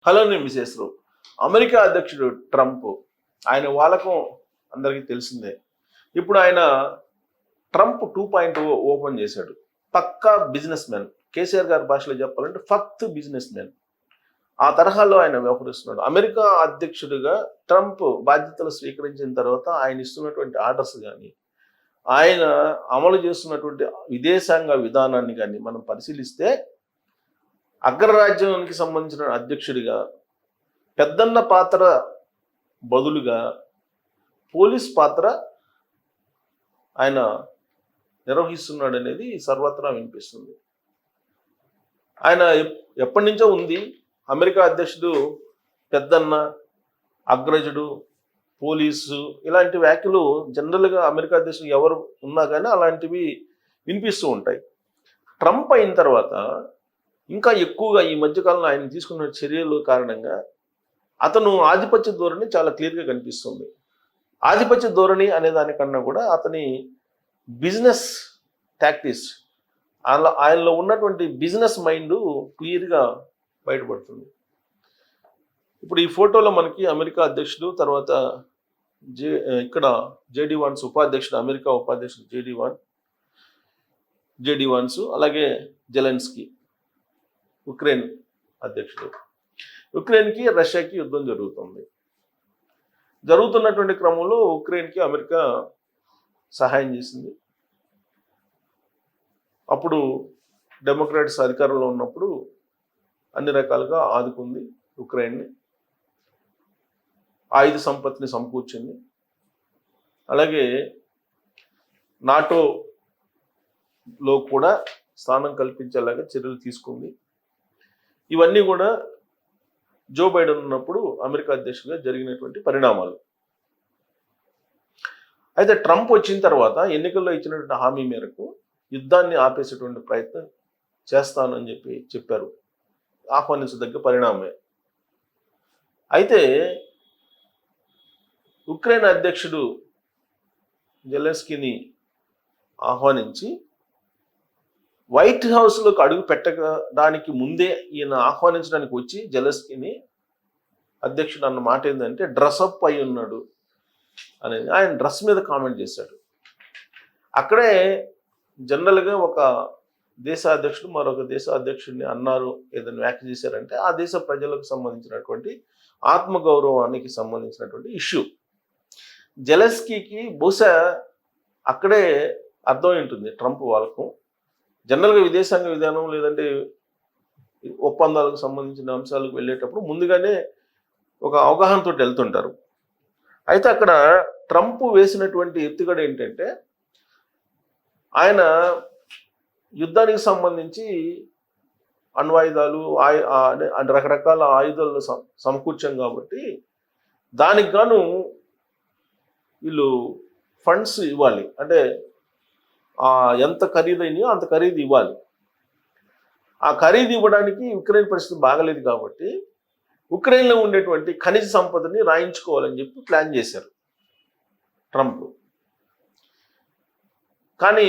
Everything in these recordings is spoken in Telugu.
హలో నేను మిసెస్ అమెరికా అధ్యక్షుడు ట్రంప్ ఆయన వాలకం అందరికీ తెలిసిందే. ఇప్పుడు ఆయన ట్రంప్ 2.0 ఓపెన్ చేశాడు. పక్కా బిజినెస్ మ్యాన్. కేసీఆర్ గారి భాషలో చెప్పాలంటే ఫక్త్ బిజినెస్ మ్యాన్. ఆ తరహాలో ఆయన వ్యవహరిస్తున్నాడు. అమెరికా అధ్యక్షుడిగా ట్రంప్ బాధ్యతలు స్వీకరించిన తర్వాత ఆయన ఇస్తున్నటువంటి ఆర్డర్స్ కానీ, ఆయన అమలు చేస్తున్నటువంటి విదేశాంగ విధానాన్ని కానీ మనం పరిశీలిస్తే అగ్రరాజ్యానికి సంబంధించిన అధ్యక్షుడిగా పెద్దన్న పాత్ర బదులుగా పోలీస్ పాత్ర ఆయన నిర్వహిస్తున్నాడు అనేది సర్వత్రా వినిపిస్తుంది. ఆయన ఎప్పటి నుంచో ఉంది. అమెరికా అధ్యక్షుడు పెద్దన్న, అగ్రజుడు, పోలీసు ఇలాంటి వ్యాఖ్యలు జనరల్గా అమెరికా అధ్యక్షుడు ఎవరు ఉన్నా కానీ అలాంటివి వినిపిస్తూ ఉంటాయి. ట్రంప్ అయిన తర్వాత ఇంకా ఎక్కువగా ఈ మధ్యకాలంలో ఆయన తీసుకున్న చర్యల కారణంగా అతను ఆధిపత్య ధోరణి చాలా క్లియర్గా కనిపిస్తుంది. ఆధిపత్య ధోరణి అనే దానికన్నా కూడా అతని బిజినెస్ టాక్టిక్స్, ఆయనలో ఉన్నటువంటి బిజినెస్ మైండ్ క్లియర్గా బయటపడుతుంది. ఇప్పుడు ఈ ఫోటోలో మనకి అమెరికా అధ్యక్షుడు, తర్వాత ఇక్కడ జేడీ వాన్స్ ఉపాధ్యక్షుడు, అమెరికా ఉపాధ్యక్షుడు జేడీ వాన్స్, అలాగే జెలెన్స్కీ ఉక్రెయిన్ అధ్యక్షుడు. ఉక్రెయిన్కి రష్యాకి యుద్ధం జరుగుతున్నటువంటి క్రమంలో ఉక్రెయిన్కి అమెరికా సహాయం చేసింది. అప్పుడు డెమోక్రాట్స్ అధికారంలో ఉన్నప్పుడు అన్ని రకాలుగా ఆదుకుంది ఉక్రెయిన్ని, ఆయుధ సంపత్తిని సమకూర్చింది. అలాగే నాటోలో కూడా స్థానం కల్పించేలాగా చర్యలు తీసుకుంది. ఇవన్నీ కూడా జో బైడెన్ ఉన్నప్పుడు అమెరికా అధ్యక్షుడిగా జరిగినటువంటి పరిణామాలు. అయితే ట్రంప్ వచ్చిన తర్వాత ఎన్నికల్లో ఇచ్చినటువంటి హామీ మేరకు యుద్ధాన్ని ఆపేసేటువంటి ప్రయత్నం చేస్తానని చెప్పారు. ఆహ్వానించదగ్గ పరిణామమే. అయితే ఉక్రెయిన్ అధ్యక్షుడు జెలెన్స్కీని ఆహ్వానించి వైట్ హౌస్లోకి అడుగు పెట్టడానికి ముందే ఈయన ఆహ్వానించడానికి వచ్చి జెలెన్స్కీని అధ్యక్షుడు అన్న మాట ఏంటంటే డ్రెస్అప్ అయి ఉన్నాడు అనేది. ఆయన డ్రెస్ మీద కామెంట్ చేశాడు. అక్కడే జనరల్గా ఒక దేశ అధ్యక్షుడు మరొక దేశ అధ్యక్షుడిని అన్నారు, ఏదైనా వ్యాఖ్య చేశారంటే ఆ దేశ ప్రజలకు సంబంధించినటువంటి ఆత్మగౌరవానికి సంబంధించినటువంటి ఇష్యూ. జెలెన్స్కీకి బహుశా అక్కడే అర్థమై ఉంటుంది ట్రంప్ వాళ్ళకు. జనరల్గా విదేశాంగ విధానం లేదంటే ఒప్పందాలకు సంబంధించిన అంశాలకు వెళ్ళేటప్పుడు ముందుగానే ఒక అవగాహనతో వెళ్తుంటారు. అయితే అక్కడ ట్రంప్ వేసినటువంటి ఎత్తుగడ ఏంటంటే ఆయన యుద్ధానికి సంబంధించి అణ్వాయుధాలు రకరకాల ఆయుధాలను సమకూర్చాం కాబట్టి దానికి గాను వీళ్ళు ఫండ్స్ ఇవ్వాలి, అంటే ఎంత ఖరీదైనయో అంత ఖరీదు ఇవ్వాలి. ఆ ఖరీదు ఇవ్వడానికి ఉక్రెయిన్ పరిస్థితి బాగలేదు కాబట్టి ఉక్రెయిన్లో ఉండేటువంటి ఖనిజ సంపదని రాయించుకోవాలని చెప్పి ప్లాన్ చేశారు ట్రంప్. కానీ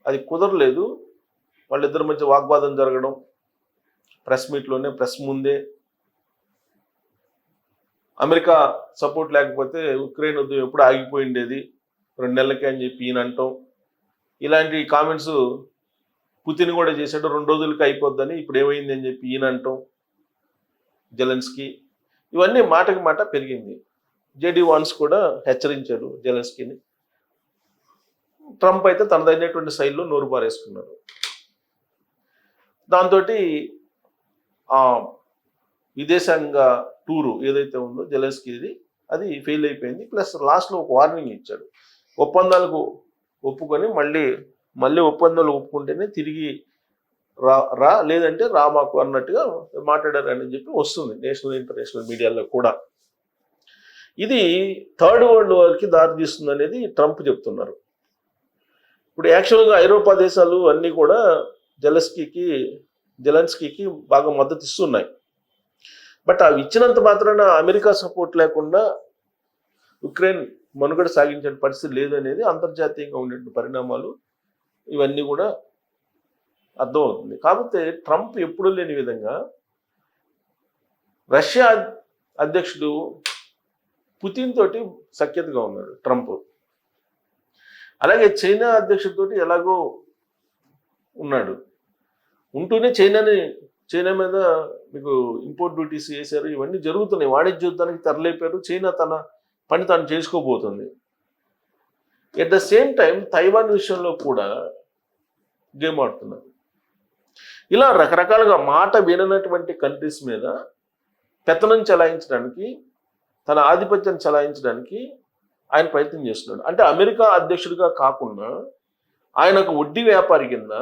అది కుదరలేదు. వాళ్ళిద్దరి మధ్య వాగ్వాదం జరగడం, ప్రెస్ మీట్లోనే, ప్రెస్ ముందే అమెరికా సపోర్ట్ లేకపోతే ఉక్రెయిన్ యుద్ధం ఎప్పుడు ఆగిపోయిండేది 2 నెలలకే అని చెప్పి ఈయన అంటాం. ఇలాంటి కామెంట్స్ పుతిన్ కూడా చేశాడు, 2 రోజులకి అయిపోద్దని, ఇప్పుడు ఏమైంది అని చెప్పి ఈయన అంటాం జెలెన్స్కీ. ఇవన్నీ మాటకి మాట పెరిగింది. జేడీ వాన్స్ కూడా హెచ్చరించారు జెలెన్స్కీని. ట్రంప్ అయితే తనదైనటువంటి శైలిలో నోరు పారేసుకున్నారు. దాంతో ఆ విదేశాంగ టూరు ఏదైతే ఉందో జెలెన్స్కీది అది ఫెయిల్ అయిపోయింది. ప్లస్ లాస్ట్లో ఒక వార్నింగ్ ఇచ్చాడు, ఒప్పందాలకు ఒప్పుకొని మళ్ళీ ఒప్పందాలు ఒప్పుకుంటేనే తిరిగి రా లేదంటే రా మాకు అన్నట్టుగా మాట్లాడారని చెప్పి వస్తుంది నేషనల్ ఇంటర్నేషనల్ మీడియాలో కూడా. ఇది థర్డ్ వరల్డ్ వార్కి దారితీస్తుంది అనేది ట్రంప్ చెప్తున్నారు. ఇప్పుడు యాక్చువల్గా ఐరోపా దేశాలు అన్నీ కూడా జెలెన్స్కీకి బాగా మద్దతు ఇస్తున్నాయి. బట్ అవి ఇచ్చినంత మాత్రాన అమెరికా సపోర్ట్ లేకుండా ఉక్రెయిన్ మనుగడ సాగించే పరిస్థితి లేదు అనేది అంతర్జాతీయంగా ఉండే పరిణామాలు ఇవన్నీ కూడా అర్థమవుతుంది. కాకపోతే ట్రంప్ ఎప్పుడూ లేని విధంగా రష్యా అధ్యక్షుడు పుతిన్ తోటి సఖ్యతగా ఉన్నాడు ట్రంప్. అలాగే చైనా అధ్యక్షుడితోటి ఎలాగో ఉన్నాడు. ఉంటూనే చైనా మీద మీకు ఇంపోర్ట్ డ్యూటీస్ వేశారు. ఇవన్నీ జరుగుతున్నాయి. వాణిజ్య యుద్ధానికి తెరలేపారు. చైనా తన పని తాను చేసుకోబోతుంది. At the same time Taiwan విషయంలో కూడా గేమ్ ఆడుతున్నారు. ఇలా రకరకాలుగా మాట విననటువంటి కంట్రీస్ మీద పెత్తనం చెలాయించడానికి, తన ఆధిపత్యాన్ని చెలాయించడానికి ఆయన ప్రయత్నం చేస్తున్నాడు. అంటే అమెరికా అధ్యక్షుడిగా కాకుండా ఆయన ఒక వడ్డీ వ్యాపారి కింద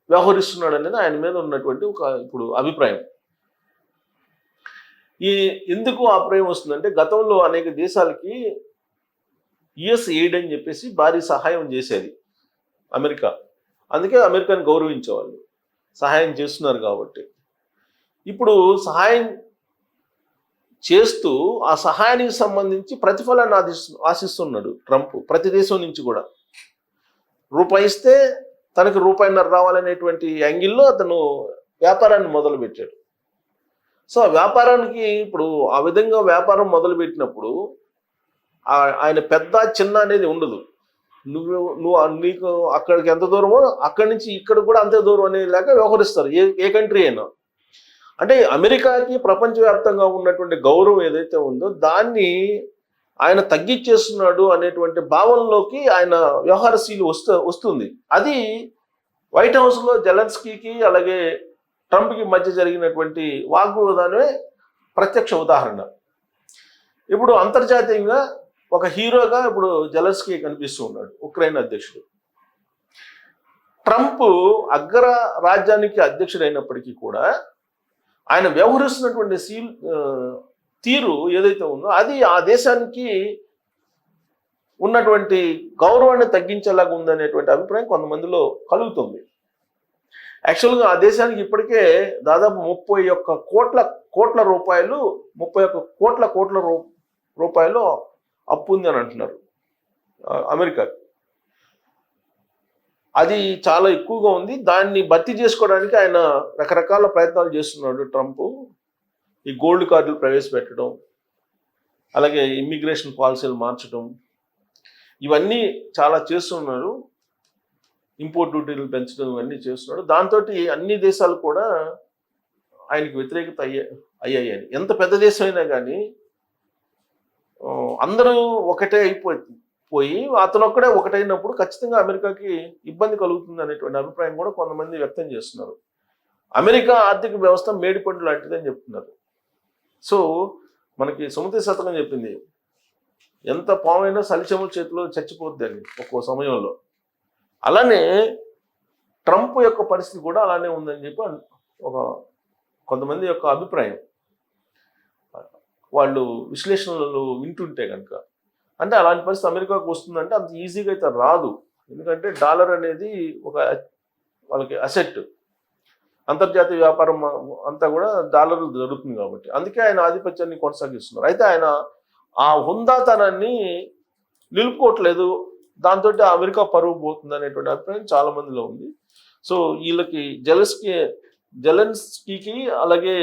వ్యవహరిస్తున్నాడు అనేది ఆయన మీద ఉన్నటువంటి ఒక ఇప్పుడు అభిప్రాయం. ఎందుకు అభిప్రాయం వస్తుందంటే, గతంలో అనేక దేశాలకి యుఎస్ ఎయిడ్ అని చెప్పేసి భారీ సహాయం చేసేది అమెరికా. అందుకే అమెరికాని గౌరవించేవాళ్ళు, సహాయం చేస్తున్నారు కాబట్టి. ఇప్పుడు సహాయం చేస్తూ ఆ సహాయానికి సంబంధించి ప్రతిఫలాన్ని ఆశిస్తున్నాడు ట్రంప్. ప్రతి దేశం నుంచి కూడా రూపాయి ఇస్తే తనకి రూపాయిన్నర రావాలనేటువంటి యాంగిల్లో అతను వ్యాపారాన్ని మొదలుపెట్టాడు. సో ఆ వ్యాపారానికి ఇప్పుడు ఆ విధంగా వ్యాపారం మొదలుపెట్టినప్పుడు ఆయన పెద్ద చిన్న అనేది ఉండదు. నీకు అక్కడికి ఎంత దూరమో అక్కడి నుంచి ఇక్కడ కూడా అంతే దూరం అనే లేక వ్యవహరిస్తారు ఏ కంట్రీ అయినా. అంటే అమెరికాకి ప్రపంచవ్యాప్తంగా ఉన్నటువంటి గౌరవం ఏదైతే ఉందో దాన్ని ఆయన తగ్గించేస్తున్నాడు అనేటువంటి భావనలోకి ఆయన వ్యవహారశీలి వస్తుంది. అది వైట్ హౌస్లో జెలెన్స్కీకి అలాగే ట్రంప్కి మధ్య జరిగినటువంటి వాగ్వివాదమే ప్రత్యక్ష ఉదాహరణ. ఇప్పుడు అంతర్జాతీయంగా ఒక హీరోగా ఇప్పుడు జెలెన్స్కీ కనిపిస్తూ ఉన్నాడు, ఉక్రెయిన్ అధ్యక్షుడు. ట్రంప్ అగ్ర రాజ్యానికి అధ్యక్షుడైనప్పటికీ కూడా ఆయన వ్యవహరిస్తున్నటువంటి తీరు ఏదైతే ఉందో అది ఆ దేశానికి ఉన్నటువంటి గౌరవాన్ని తగ్గించేలాగా ఉందనేటువంటి అభిప్రాయం కొంతమందిలో కలుగుతుంది. యాక్చువల్గా ఆ దేశానికి ఇప్పటికే దాదాపు 31 కోట్ల రూపాయలు 31 కోట్ల రూపాయలు అప్పు ఉంది అని అంటున్నారు అమెరికాకి. అది చాలా ఎక్కువగా ఉంది. దాన్ని భర్తీ చేసుకోవడానికి ఆయన రకరకాల ప్రయత్నాలు చేస్తున్నాడు ట్రంప్. ఈ గోల్డ్ కార్డులు ప్రవేశపెట్టడం, అలాగే ఇమ్మిగ్రేషన్ పాలసీలు మార్చడం, ఇవన్నీ చాలా చేస్తున్నాడు. ఇంపోర్ట్ డ్యూటీలు పెంచడం ఇవన్నీ చేస్తున్నాడు. దాంతో అన్ని దేశాలు కూడా ఆయనకి వ్యతిరేకత అయ్యాయి. ఎంత పెద్ద దేశం అయినా కానీ అందరూ ఒకటే పోయి అతను ఒక్కడే ఒకటైనప్పుడు ఖచ్చితంగా అమెరికాకి ఇబ్బంది కలుగుతుంది అనేటువంటి అభిప్రాయం కూడా కొంతమంది వ్యక్తం చేస్తున్నారు. అమెరికా ఆర్థిక వ్యవస్థ మేడిపండు లాంటిదని చెప్తున్నారు. సో మనకి సుమతి శతకం చెప్పింది, ఎంత పామైనా సలిచెముల చేతిలో చచ్చిపోద్ది అని ఒక్కో సమయంలో. అలానే ట్రంప్ యొక్క పరిస్థితి కూడా అలానే ఉందని చెప్పి కొంతమంది యొక్క అభిప్రాయం. వాళ్ళు విశ్లేషణలు వింటుంటే కనుక, అంటే అలాంటి పరిస్థితి అమెరికాకు వస్తుందంటే అంత ఈజీగా అయితే రాదు. ఎందుకంటే డాలర్ అనేది ఒక వాళ్ళకి అసెట్, అంతర్జాతీయ వ్యాపారం అంతా కూడా డాలర్ జరుగుతుంది కాబట్టి. అందుకే ఆయన ఆధిపత్యాన్ని కొనసాగిస్తున్నారు. అయితే ఆయన ఆ హుందాతనాన్ని నిలుపుకోవట్లేదు. దాంతో అమెరికా పరువు పోతుంది అనేటువంటి అభిప్రాయం చాలా మందిలో ఉంది. సో వీళ్ళకి జెలెన్స్కీకి అలాగే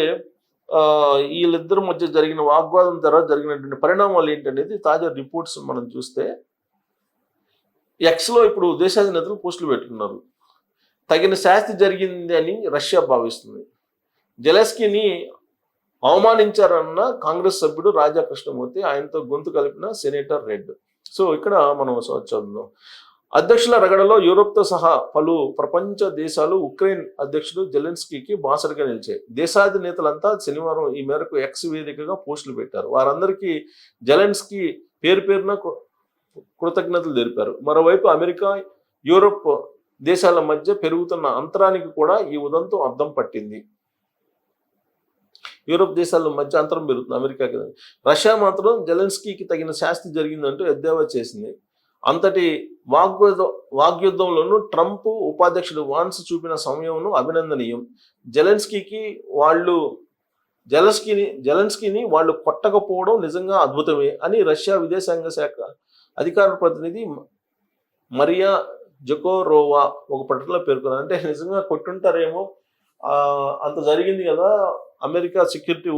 వీళ్ళిద్దరి మధ్య జరిగిన వాగ్వాదం తర్వాత జరిగినటువంటి పరిణామాలు ఏంటనేది తాజా రిపోర్ట్స్ మనం చూస్తే, ఎక్స్లో ఇప్పుడు దేశాధినేతలు పోస్టులు పెట్టుకున్నారు. తగిన శాస్తి జరిగింది అని రష్యా భావిస్తుంది. జెలెన్స్కీని అవమానించారన్న కాంగ్రెస్ సభ్యుడు రాజా కృష్ణమూర్తి, ఆయనతో గొంతు కలిపిన సెనేటర్ రెడ్. సో ఇక్కడ మనం చదువుదాం. అధ్యక్షుల రగడలో యూరోప్తో సహా పలు ప్రపంచ దేశాలు ఉక్రెయిన్ అధ్యక్షుడు జెలెన్స్కీకి బాసటగా నిలిచాయి. దేశాధినేతలంతా శనివారం ఈ మేరకు ఎక్స్ వేదికగా పోస్టులు పెట్టారు. వారందరికీ జెలెన్స్కీ పేరున కృతజ్ఞతలు తెలిపారు. మరోవైపు అమెరికా, యూరోప్ దేశాల మధ్య పెరుగుతున్న అంతరానికి కూడా ఈ ఉదంతం అద్దం పట్టింది. యూరోప్ దేశాల మధ్య అంతరం పెరుగుతుంది అమెరికాకి. రష్యా మాత్రం జెలెన్స్కీకి తగిన శాస్తి జరిగిందంటూ ఎద్దేవా చేసింది. అంతటి వాగ్యుద్ధంలోనూ ట్రంప్ ఉపాధ్యక్షుడు వాన్స్ చూపిన సంయమనం అభినందనీయం. జెలెన్స్కీని వాళ్ళు కొట్టకపోవడం నిజంగా అద్భుతమే అని రష్యా విదేశాంగ శాఖ అధికార ప్రతినిధి మరియా జకోరోవా ఒక ప్రకటనలో పేర్కొన్నారు. అంటే నిజంగా కొట్టుంటారేమో, అంత జరిగింది కదా, అమెరికా సెక్యూరిటీ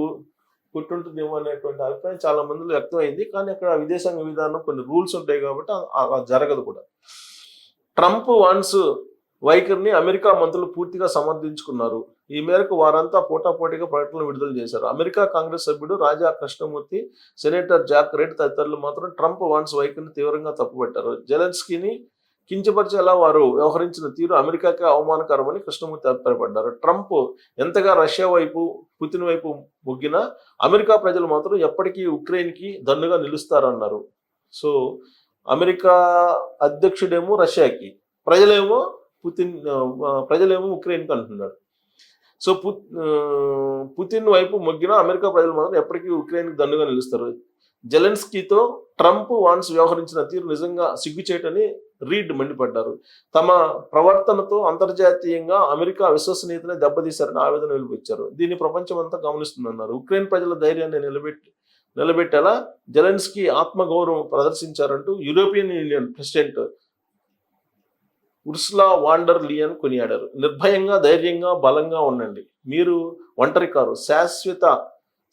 కొట్టుంటుందేమో అనేటువంటి అభిప్రాయం చాలా మందిలో వ్యక్తమైంది. కానీ అక్కడ విదేశాంగ విధానం కొన్ని రూల్స్ ఉంటాయి కాబట్టి అలా జరగదు కూడా. ట్రంప్ వాన్స్ వైఖరిని అమెరికా మంత్రులు పూర్తిగా సమర్థించుకున్నారు. ఈ మేరకు వారంతా పోటాపోటీగా ప్రకటనలు విడుదల చేశారు. అమెరికా కాంగ్రెస్ సభ్యుడు రాజా కృష్ణమూర్తి, సెనేటర్ జాక్ రెడ్ తదితరులు మాత్రం ట్రంప్ వాన్స్ వైఖరిని తీవ్రంగా తప్పుపట్టారు. జెలెన్స్కీని కించపరిచేలా వారు వ్యవహరించిన తీరు అమెరికాకే అవమానకరమని కృష్ణమూర్తి అభిప్రాయపడ్డారు. ట్రంప్ ఎంతగా రష్యా వైపు, పుతిన్ వైపు మొగ్గినా అమెరికా ప్రజలు మాత్రం ఎప్పటికీ ఉక్రెయిన్కి దన్నుగా నిలుస్తారన్నారు. సో అమెరికా అధ్యక్షుడేమో రష్యాకి, ప్రజలేమో ఉక్రెయిన్కి అంటున్నారు. సో పుతిన్ వైపు మొగ్గిన అమెరికా ప్రజలు మాత్రం ఎప్పటికీ ఉక్రెయిన్కి దన్నుగా నిలుస్తారు. జెలెన్స్కీతో ట్రంప్ వాన్స్ వ్యవహరించిన తీరు నిజంగా సిగ్గుచేటని రీడ్ మండిపడ్డారు. తమ ప్రవర్తనతో అంతర్జాతీయంగా అమెరికా విశ్వసనీయతని దెబ్బతీశారని ఆవేదన వెలువచ్చారు. దీన్ని ప్రపంచం అంతా గమనిస్తుందన్నారు. ఉక్రెయిన్ ప్రజల ధైర్యాన్ని నిలబెట్టేలా జెలెన్స్కీ ఆత్మగౌరవం ప్రదర్శించారంటూ యూరోపియన్ యూనియన్ ప్రెసిడెంట్ ఉర్సులా వాండర్ లియన్ కొనియాడారు. నిర్భయంగా, ధైర్యంగా, బలంగా ఉండండి. మీరు ఒంటరి కారు. శాశ్వత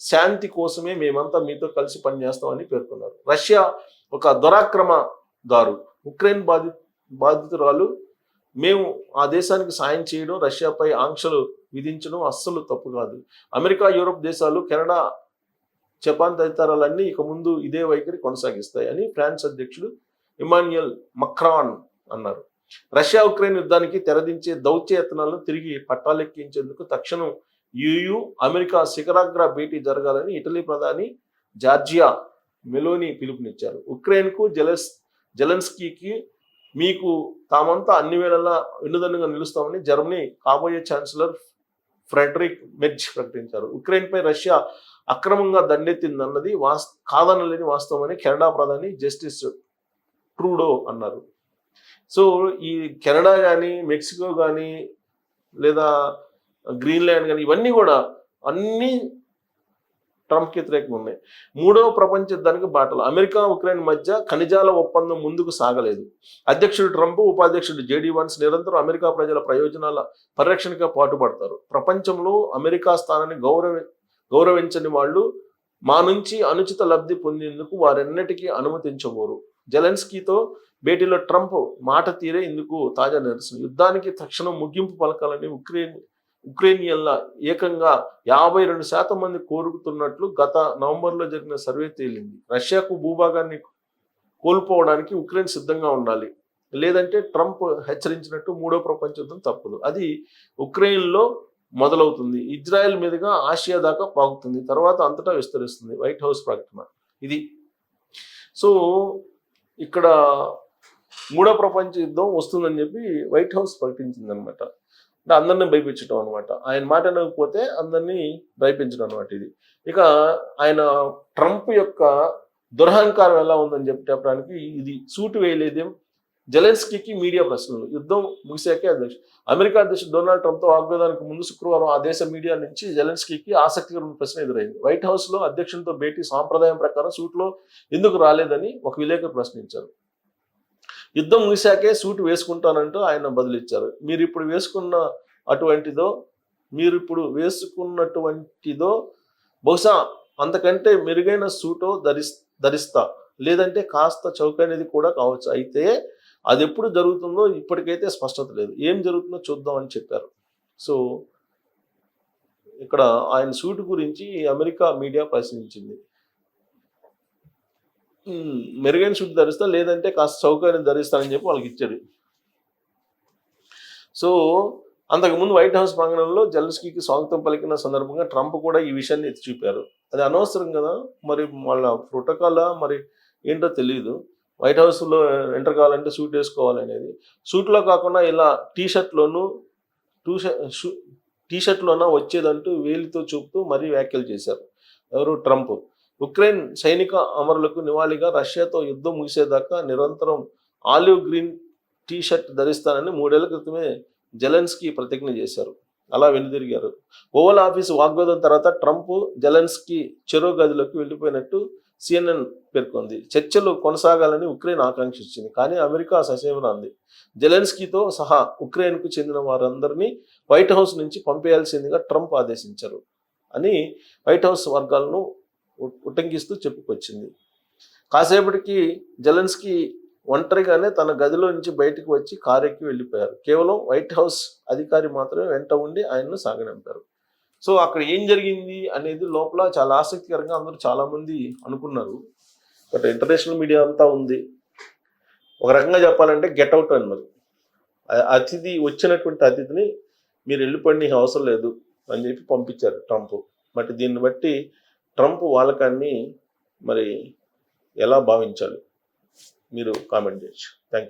శాంతి కోసమే మేమంతా మీతో కలిసి పనిచేస్తామని పేర్కొన్నారు. రష్యా ఒక దురాక్రమదారు, ఉక్రెయిన్ బాధితురాలు. మేము ఆ దేశానికి సాయం చేయడం, రష్యాపై ఆంక్షలు విధించడం అస్సలు తప్పు కాదు. అమెరికా, యూరోప్ దేశాలు, కెనడా, జపాన్ తదితరాలన్నీ ఇక ముందు ఇదే వైఖరి కొనసాగిస్తాయని ఫ్రాన్స్ అధ్యక్షుడు ఇమాన్యుయల్ మక్రాన్ అన్నారు. రష్యా ఉక్రెయిన్ యుద్ధానికి తెరదించే దౌత్యయత్నాలను తిరిగి పట్టాలెక్కించేందుకు తక్షణం యుయు అమెరికా శిఖరాగ్ర భేటీ జరగాలని ఇటలీ ప్రధాని జార్జియా మెలోని పిలుపునిచ్చారు. ఉక్రెయిన్కు జెలెన్స్కీకి మీకు తామంతా అన్ని వేళలా వెన్నుదన్నుగా నిలుస్తామని జర్మనీ కాబోయే ఛాన్సలర్ ఫ్రెడరిక్ మెర్జ్ ప్రకటించారు. ఉక్రెయిన్పై రష్యా అక్రమంగా దండెత్తిందన్నది కాదనలేని వాస్తవమని కెనడా ప్రధాని జస్టిస్ ట్రూడో అన్నారు. సో ఈ కెనడా కానీ, మెక్సికో కానీ, లేదా గ్రీన్లాండ్ కానీ, ఇవన్నీ కూడా అన్నీ ట్రంప్కి వ్యతిరేకంగా ఉన్నాయి. మూడవ ప్రపంచ యుద్ధానికి బాటలు. అమెరికా, ఉక్రెయిన్ మధ్య ఖనిజాల ఒప్పందం ముందుకు సాగలేదు. అధ్యక్షుడు ట్రంప్, ఉపాధ్యక్షుడు జేడీ వాన్స్ నిరంతరం అమెరికా ప్రజల ప్రయోజనాల పరిరక్షణగా పాటుపడతారు. ప్రపంచంలో అమెరికా స్థానాన్ని గౌరవించని వాళ్ళు మా నుంచి అనుచిత లబ్ధి పొందేందుకు వారెన్నటికీ అనుమతించబోరు. జెలెన్స్కీతో భేటీలో ట్రంప్ మాట తీరే ఇందుకు తాజా నిరసన. యుద్ధానికి తక్షణం ముగింపు పలకాలని ఉక్రెయినియన్ల ఏకంగా 52% మంది కోరుకుతున్నట్లు గత నవంబర్లో జరిగిన సర్వే తేలింది. రష్యాకు భూభాగాన్ని కోల్పోవడానికి ఉక్రెయిన్ సిద్ధంగా ఉండాలి, లేదంటే ట్రంప్ హెచ్చరించినట్టు మూడో ప్రపంచ యుద్ధం తప్పదు. అది ఉక్రెయిన్లో మొదలవుతుంది, ఇజ్రాయెల్ మీదుగా ఆసియా దాకా పాకుతుంది, తర్వాత అంతటా విస్తరిస్తుంది. వైట్ హౌస్ ప్రకటన ఇది. సో ఇక్కడ మూడో ప్రపంచ యుద్ధం వస్తుందని చెప్పి వైట్ హౌస్ ప్రకటించింది అనమాట. అంటే అందరినీ భయపించడం అనమాట. ఆయన మాట అనకపోతే అందరినీ భయపించడం అనమాట ఇది. ఇక ఆయన ట్రంప్ యొక్క దురహంకారం ఎలా ఉందని చెప్పడానికి ఇది సూటు వేయలేదేం. జెలెన్స్కీకి మీడియా ప్రశ్నలు. యుద్ధం ముగిశాకే అమెరికా అధ్యక్షుడు డొనాల్డ్ ట్రంప్తో వాగ్వాదానికి ముందు శుక్రవారం ఆ దేశ మీడియా నుంచి జెలెన్స్కీకి ఆసక్తికరమైన ప్రశ్న ఎదురైంది. వైట్ హౌస్లో అధ్యక్షునితో భేటీ సాంప్రదాయం ప్రకారం సూట్లో ఎందుకు రాలేదని ఒక విలేకరు ప్రశ్నించారు. యుద్ధం ముగిశాకే సూటు వేసుకుంటానంటూ ఆయన బదులిచ్చారు. మీరు ఇప్పుడు వేసుకున్నటువంటిదో బహుశా అంతకంటే మెరుగైన సూటో ధరిస్తా, లేదంటే కాస్త చౌకైనది కూడా కావచ్చు. అయితే అది ఎప్పుడు జరుగుతుందో ఇప్పటికైతే స్పష్టత లేదు. ఏం జరుగుతుందో చూద్దామని చెప్పారు. సో ఇక్కడ ఆయన సూటు గురించి అమెరికా మీడియా ప్రశ్నించింది. మెరుగైన సూట్ ధరిస్తా, లేదంటే కాస్త చౌకైన ధరిస్తానని చెప్పి వాళ్ళకి ఇచ్చాడు. సో అంతకుముందు వైట్ హౌస్ ప్రాంగణంలో జెలెన్స్కీకి స్వాగతం పలికిన సందర్భంగా ట్రంప్ కూడా ఈ విషయాన్ని ఎత్తి చూపారు. అది అనవసరం కదా, మరి వాళ్ళ ప్రోటోకాల్ మరి ఏంటో తెలియదు. వైట్ హౌస్లో ఎంటర్ కావాలంటే సూట్ వేసుకోవాలనేది. సూట్లో కాకుండా ఇలా టీషర్ట్లోనా వచ్చేదంటూ వేలితో చూపుతూ మరీ వ్యాఖ్యలు చేశారు. ఎవరు? ట్రంప్. ఉక్రెయిన్ సైనిక అమరులకు నివాళిగా రష్యాతో యుద్ధం ముగిసేదాకా నిరంతరం ఆలివ్ గ్రీన్ టీషర్ట్ ధరిస్తానని 3 ఏళ్ల క్రితమే జెలెన్స్కీ ప్రతిజ్ఞ చేశారు. అలా వెనుదిరిగారు. ఓవల్ ఆఫీస్ వాగ్వాదం తర్వాత ట్రంప్, జెలెన్స్కీ చెరో గదిలోకి వెళ్ళిపోయినట్టు CNN పేర్కొంది. చర్చలు కొనసాగాలని ఉక్రెయిన్ ఆకాంక్షించింది, కానీ అమెరికా ససేమిరా అంది. జెలెన్స్కీతో సహా ఉక్రెయిన్కు చెందిన వారందరినీ వైట్ హౌస్ నుంచి పంపేయాల్సిందిగా ట్రంప్ ఆదేశించారు. అని వైట్ హౌస్ వర్గాలను ఉటంకిస్తూ చెప్పుకొచ్చింది. కాసేపటికి జెలెన్స్కీ ఒంటరిగానే తన గదిలో నుంచి బయటకు వచ్చి కారు ఎక్కి వెళ్ళిపోయారు. కేవలం వైట్ హౌస్ అధికారి మాత్రమే వెంట ఉండి ఆయన్ను సాగనంపారు. సో అక్కడ ఏం జరిగింది అనేది లోపల చాలా ఆసక్తికరంగా అందరూ చాలామంది అనుకున్నారు. బట్ ఇంటర్నేషనల్ మీడియా అంతా ఉంది. ఒక రకంగా చెప్పాలంటే గెట్ అవుట్ అన్నారు. వచ్చినటువంటి అతిథిని మీరు వెళ్ళిపోండి, నీకు అవసరం లేదు అని చెప్పి పంపించారు ట్రంప్. బట్ దీన్ని బట్టి ట్రంప్ వాళ్ళకాన్ని మరి ఎలా భావించాలి మీరు కామెంట్ చేయొచ్చు. Thank you.